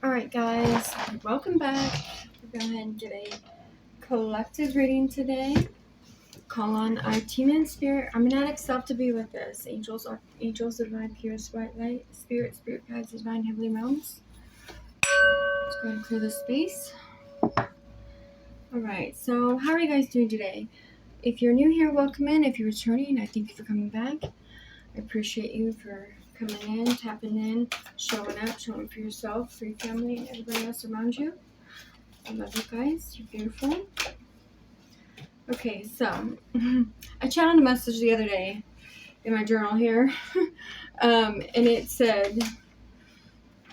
Alright guys, welcome back. We'll go ahead and get a collective reading today. Call on our team and spirit, Armagnetic self to be with us. Angels, archangels, divine, purest white light, spirit guides, divine heavenly realms. Let's go ahead and clear the space. Alright, so how are you guys doing today? If you're new here, welcome in. If you're returning, I thank you for coming back. I appreciate you for coming in, tapping in, showing up for yourself, for your family, and everybody else around you. I love you guys. You're beautiful. Okay, so I channeled a message the other day in my journal here, and it said,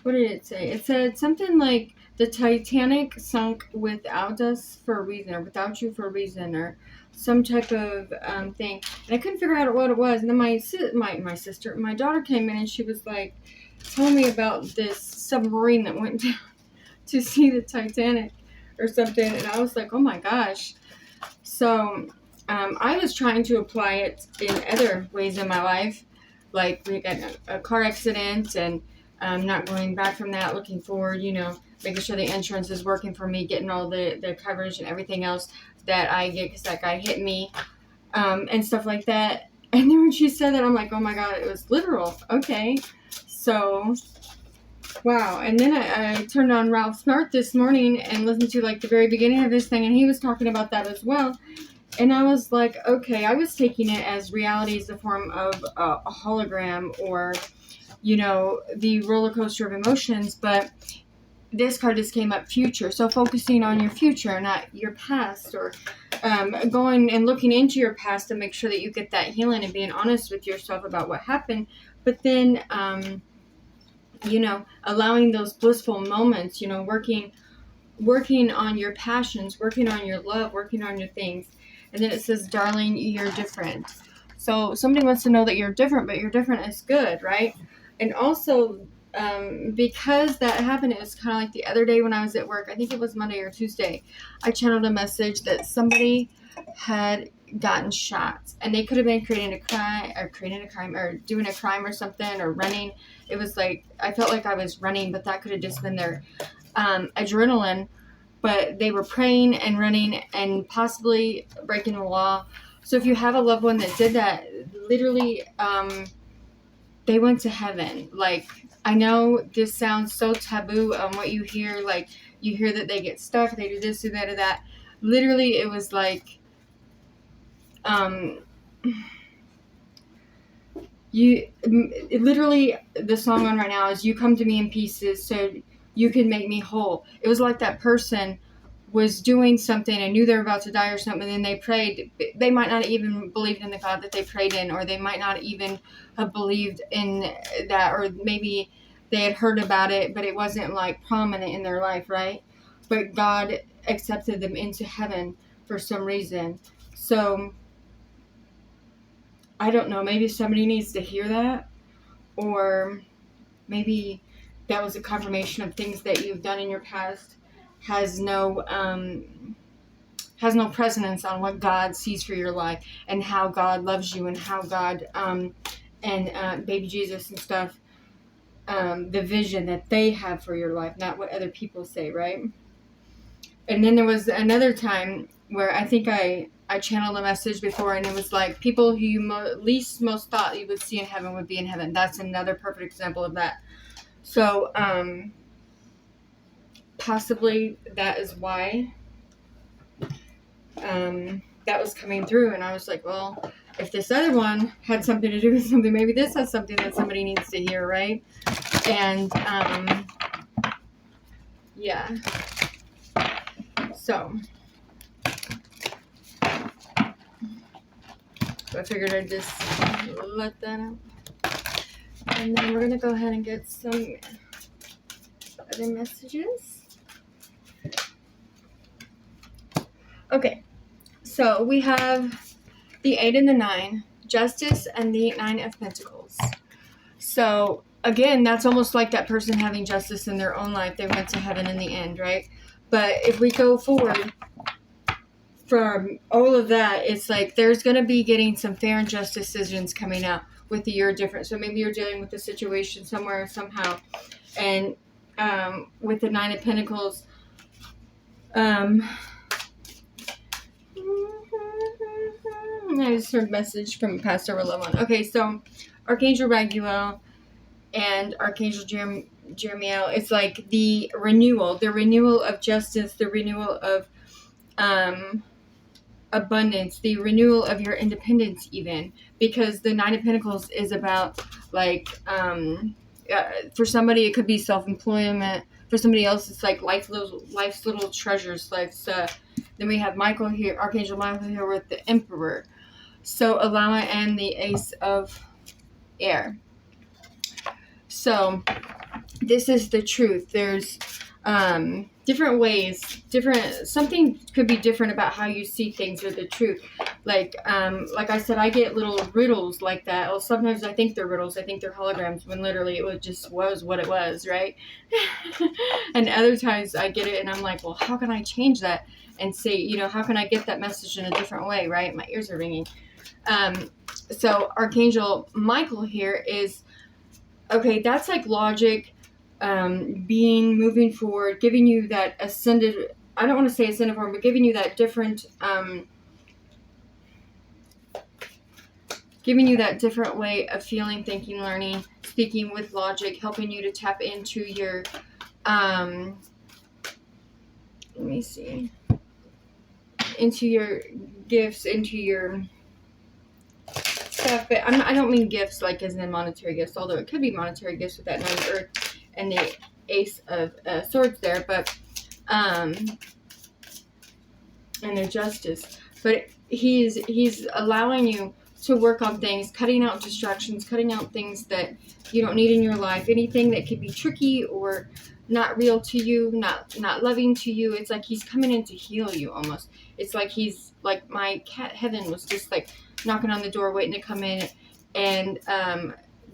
what did it say? It said something like, the Titanic sunk without us for a reason, or without you for a reason, or some type of thing. And I couldn't figure out what it was. And then my daughter came in, and she was like telling me about this submarine that went down to see the Titanic or something. And I was like, oh my gosh. So I was trying to apply it in other ways in my life. Like we got a car accident, and not going back from that, looking forward, making sure the insurance is working for me, getting all the coverage and everything else that I get because that guy hit me, and stuff like that. And then when she said that, I'm like, oh my God, it was literal. Okay. So, wow. And then I turned on Ralph Smart this morning and listened to like the very beginning of his thing, and he was talking about that as well. And I was like, okay, I was taking it as reality is the form of a hologram, or, the roller coaster of emotions. But this card just came up future. So focusing on your future, not your past, or going and looking into your past to make sure that you get that healing and being honest with yourself about what happened. But then, allowing those blissful moments, working on your passions, working on your love, working on your things. And then it says, darling, you're different. So somebody wants to know that you're different, but you're different is good, right? And also, because that happened, it was kind of like the other day when I was at work. I think it was Monday or Tuesday. I channeled a message that somebody had gotten shot, and they could have been creating a crime, or doing a crime or something, or running. It was like, I felt like I was running, but that could have just been their adrenaline. But they were praying and running and possibly breaking the law. So if you have a loved one that did that, literally, they went to heaven. Like, I know this sounds so taboo on what you hear. Like, you hear that they get stuck, they do this, do that, or that. Literally, it was like, literally, the song on right now is, you come to me in pieces so you can make me whole. It was like that person was doing something and knew they were about to die or something, and then they prayed. They might not even believed in the God that they prayed in, or they might not even have believed in that, or maybe they had heard about it, but it wasn't like prominent in their life, right? But God accepted them into heaven for some reason. So I don't know, maybe somebody needs to hear that, or maybe that was a confirmation of things that you've done in your past has no precedence on what God sees for your life, and how God loves you, and how God and baby Jesus and stuff, the vision that they have for your life, not what other people say, right? And then there was another time where I think I channeled a message before, and it was like, people who you most thought you would see in heaven would be in heaven. That's another perfect example of that. So possibly that is why that was coming through. And I was like, well, if this other one had something to do with something, maybe this has something that somebody needs to hear, right? And yeah. So I figured I'd just let that out. And then we're going to go ahead and get some other messages. Okay, so we have the 8 and the 9, Justice, and the 9 of Pentacles. So again, that's almost like that person having justice in their own life. They went to heaven in the end, right? But if we go forward from all of that, it's like there's going to be getting some fair and just decisions coming out with the year different. So maybe you're dealing with a situation somewhere, somehow, and with the Nine of Pentacles. I just heard a message from Pastor Willem. Okay, so Archangel Raguel and Archangel Jeremiel, it's like the renewal of justice, the renewal of abundance, the renewal of your independence, even, because the Nine of Pentacles is about like for somebody it could be self-employment, for somebody else it's like life's little treasures. Then we have Michael here, Archangel Michael here with the Emperor, so allowing, and the Ace of Air. So this is the truth. There's different ways, something could be different about how you see things, or the truth. Like I said, I get little riddles like that. Well, sometimes I think they're riddles, I think they're holograms, when literally it was what it was, right? And other times I get it and I'm like, well, how can I change that and say, how can I get that message in a different way, right? My ears are ringing. So Archangel Michael here is, okay, that's like logic, moving forward, giving you that ascended, I don't want to say ascended form, but giving you that different, way of feeling, thinking, learning, speaking with logic, helping you to tap into your, let me see, into your gifts, into your stuff. But I don't mean gifts like as in monetary gifts, although it could be monetary gifts with that Nine of Earth and the Ace of Swords there, but and their justice. But he's allowing you to work on things, cutting out distractions, cutting out things that you don't need in your life, anything that could be tricky or not real to you, not loving to you. It's like he's coming in to heal you almost. It's like he's like, my cat Heaven was just like knocking on the door waiting to come in, and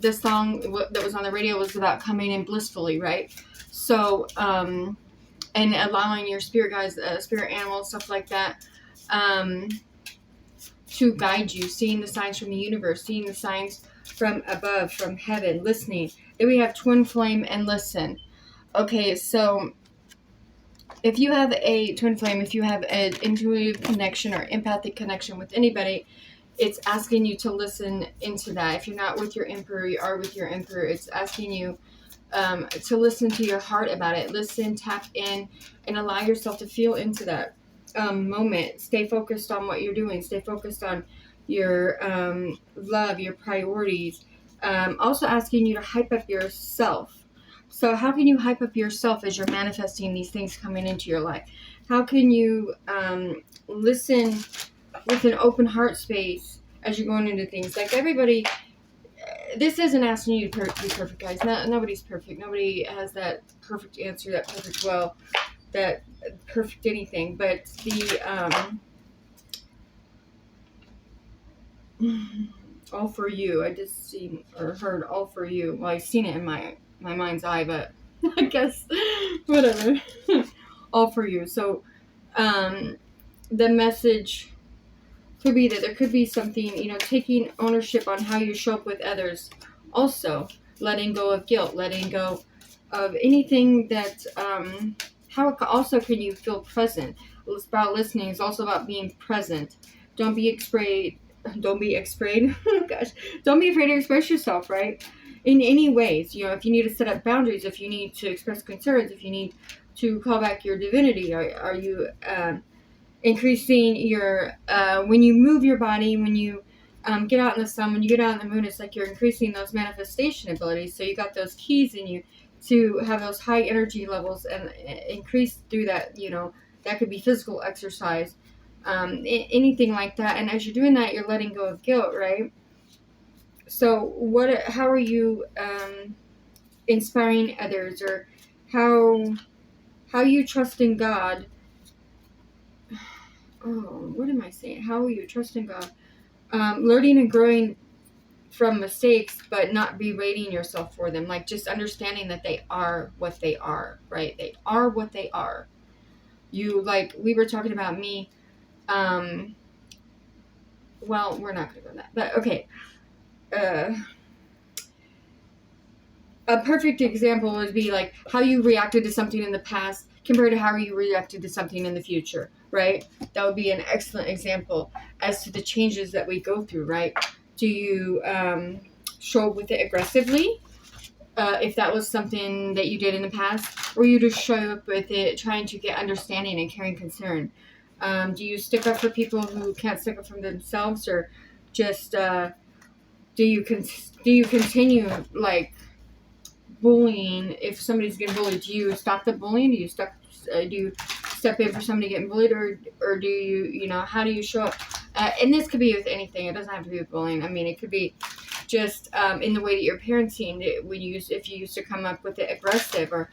the song that was on the radio was about coming in blissfully, right? So and allowing your spirit guides, spirit animals, stuff like that, to guide you, seeing the signs from the universe, seeing the signs from above, from heaven, listening. Then we have twin flame and listen. Okay, so if you have a twin flame, if you have an intuitive connection or empathic connection with anybody, it's asking you to listen into that. If you're not with your Emperor, you are with your Emperor. It's asking you to listen to your heart about it. Listen, tap in, and allow yourself to feel into that moment. Stay focused on what you're doing. Stay focused on your love, your priorities. Also asking you to hype up yourself. So how can you hype up yourself as you're manifesting these things coming into your life? How can you listen with an open heart space as you're going into things? Like everybody, this isn't asking you to be perfect, guys. Nobody's perfect. Nobody has that perfect answer, that perfect that perfect anything. But the all for you. I just seen or heard all for you. Well, I've seen it in my mind's eye, but I guess whatever. All for you. So the message could be that there could be something, taking ownership on how you show up with others. Also, letting go of guilt, letting go of anything that, also can you feel present? It's about listening. It's also about being present. Don't be afraid. Gosh, don't be afraid to express yourself, right? In any ways, if you need to set up boundaries, if you need to express concerns, if you need to call back your divinity, are you, increasing your, when you move your body, when you get out in the sun, when you get out in the moon, it's like you're increasing those manifestation abilities. So you got those keys in you to have those high energy levels and increase through that, that could be physical exercise, anything like that. And as you're doing that, you're letting go of guilt, right? So how are you inspiring others, or how you trust in God? Oh, what am I saying? How are you trusting God? Learning and growing from mistakes, but not berating yourself for them. Like just understanding that they are what they are, right? They are what they are. We were talking about me. Well, we're not going to go on that, but okay. a perfect example would be like how you reacted to something in the past compared to how you reacted to something in the future, right? That would be an excellent example as to the changes that we go through, right? Do you show up with it aggressively, if that was something that you did in the past, or you just show up with it trying to get understanding and caring concern? Do you stick up for people who can't stick up for themselves, or just do you continue like bullying? If somebody's getting bullied, do you stop the bullying? Do you step in for somebody getting bullied, or do you how do you show up? And this could be with anything. It doesn't have to be with bullying. I mean, it could be just in the way that you're parenting. If you used to come up with it aggressive, or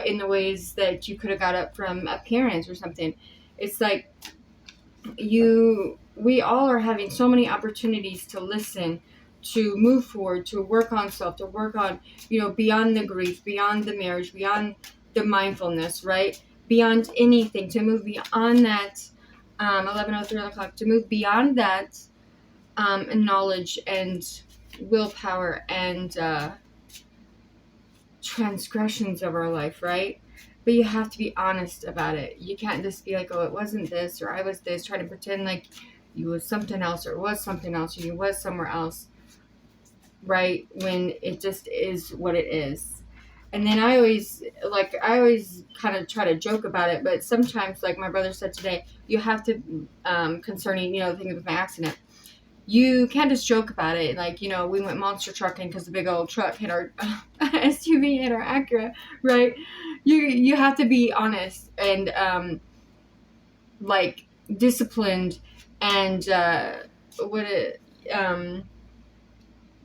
in the ways that you could have got up from a parent or something. It's like we all are having so many opportunities to listen, to move forward, to work on self, to work on, beyond the grief, beyond the marriage, beyond the mindfulness, right? Beyond anything, to move beyond that, 11:03 o'clock, to move beyond that, knowledge and willpower and transgressions of our life, right? But you have to be honest about it. You can't just be like, oh, it wasn't this, or I was this, trying to pretend like you was something else, or was something else, or you was somewhere else, right? When it just is what it is. And then I always kind of try to joke about it, but sometimes, like my brother said today, you have to, concerning, the thing with my accident, you can't just joke about it. Like, we went monster trucking because the big old truck hit our SUV, hit our Acura, right? You have to be honest and, like, disciplined and,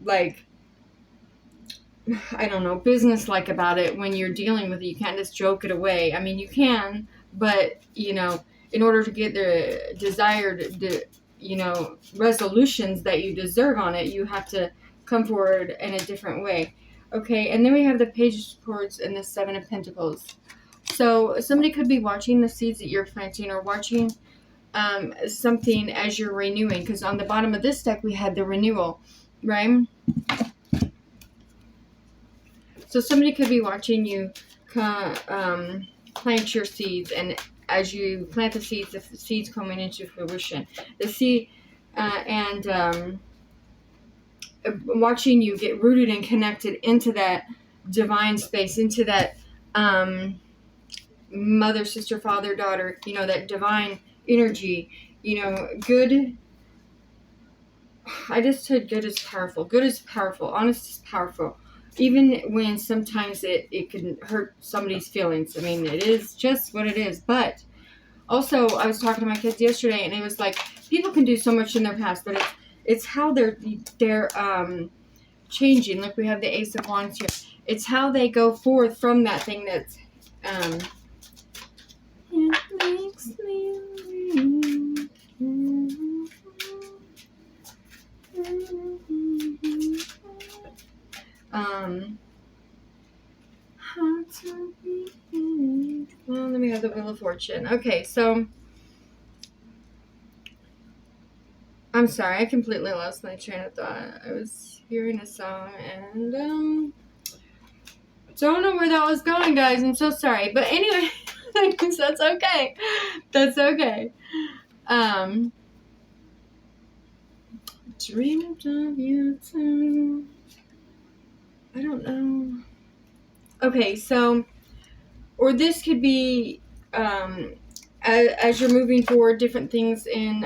like, I don't know, business-like about it when you're dealing with it. You can't just joke it away. I mean, you can, but, in order to get the desired, resolutions that you deserve on it, you have to come forward in a different way. Okay, and then we have the Page of Swords and the Seven of Pentacles. So somebody could be watching the seeds that you're planting, or watching something as you're renewing, because on the bottom of this deck we had the renewal, right? So somebody could be watching you plant your seeds, and as you plant the seeds coming into fruition. The seed, and watching you get rooted and connected into that divine space, into that mother, sister, father, daughter, that divine energy, good. I just said good is powerful. Good is powerful. Honest is powerful. Even when sometimes it can hurt somebody's feelings. I mean, it is just what it is. But also, I was talking to my kids yesterday, and it was like, people can do so much in their past, but it's how they're changing. Like, we have the Ace of Wands here. It's how they go forth from that thing that's it makes me well, let me have the Wheel of Fortune. Okay, so I'm sorry, I completely lost my train of thought. I was hearing a song and don't know where that was going, guys. I'm so sorry. But anyway, that's okay. That's okay. Dreamed of you too. I don't know. Okay, so, or this could be, as you're moving forward, different things in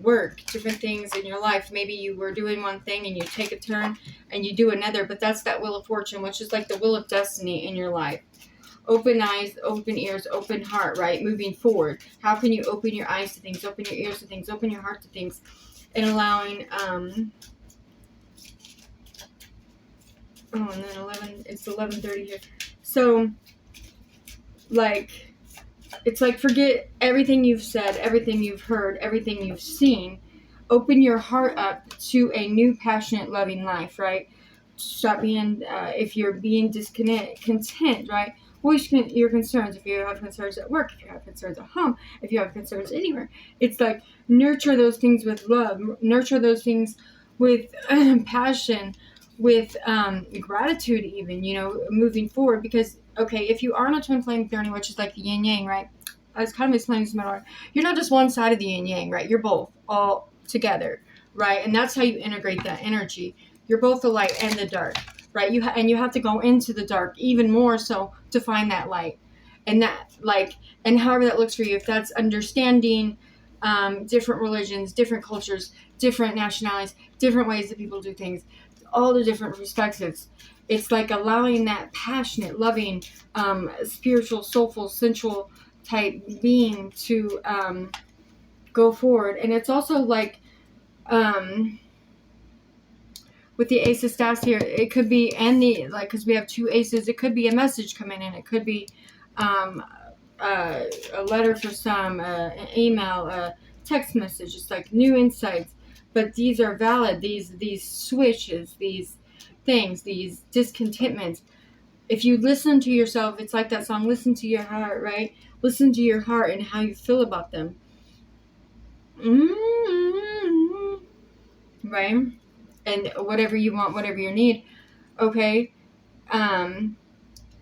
work, different things in your life. Maybe you were doing one thing and you take a turn and you do another, but that's that Wheel of Fortune, which is like the wheel of destiny in your life. Open eyes, open ears, open heart, right? Moving forward. How can you open your eyes to things, open your ears to things, open your heart to things, and allowing, and then it's 11:30 here. So, like, it's like, forget everything you've said, everything you've heard, everything you've seen. Open your heart up to a new, passionate, loving life, right? Stop being, if you're being content, right? Voice your concerns. If you have concerns at work, if you have concerns at home, if you have concerns anywhere. It's like, nurture those things with love. Nurture those things with passion, with gratitude even, you know, moving forward. Because, okay, if you are on a twin flame journey, which is like the yin yang, right? I was kind of explaining this before. You're not just one side of the yin yang, right? You're both all together, right? And that's how you integrate that energy. You're both the light and the dark, right? And you have to go into the dark even more so to find that light. And that, like, and however that looks for you, if that's understanding different religions, different cultures, different nationalities, different ways that people do things, all the different perspectives. It's like allowing that passionate, loving, spiritual, soulful, sensual type being to go forward. And it's also like, with the ace of staffs here, it could be, and the, like, because we have two aces, it could be a message coming in. It could be a letter for some, an email, a text message. It's like new insights. But these are valid. These switches, these things, these discontentments. If you listen to yourself, it's like that song, listen to your heart, right? Listen to your heart and how you feel about them. Right? And whatever you want, whatever you need. Okay? And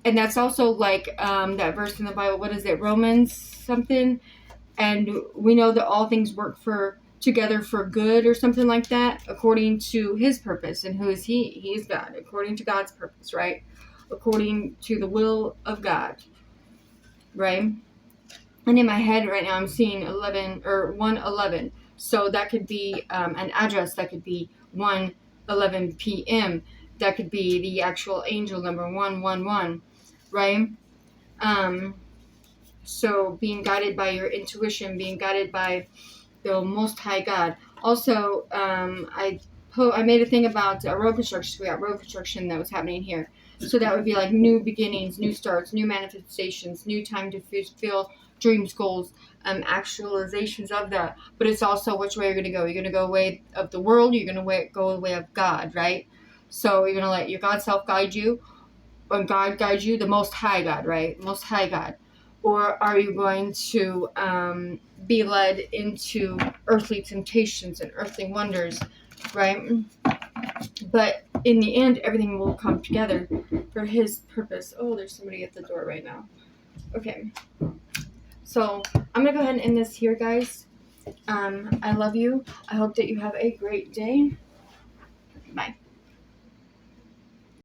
that's also like that verse in the Bible. What is it? Romans something. And we know that all things work together for good, or something like that, according to his purpose. And who is he? He is God, according to God's purpose, right? According to the will of God, right? And in my head right now, I'm seeing 11 or 111. So that could be an address. That could be 1:11 p.m. That could be the actual angel number 111, right? So being guided by your intuition, being guided by the Most High God. Also, I made a thing about road construction. We got road construction that was happening here. So that would be like new beginnings, new starts, new manifestations, new time to fulfill dreams, goals, actualizations of that. But it's also which way you're going to go. You're going to go way of the world. You're going to go the way of God, right? So you're going to let your God self guide you, or God guide you, the Most High God, right? Most High God. Or are you going to be led into earthly temptations and earthly wonders, right? But in the end, everything will come together for his purpose. Oh, there's somebody at the door right now. Okay. So I'm going to go ahead and end this here, guys. I love you. I hope that you have a great day.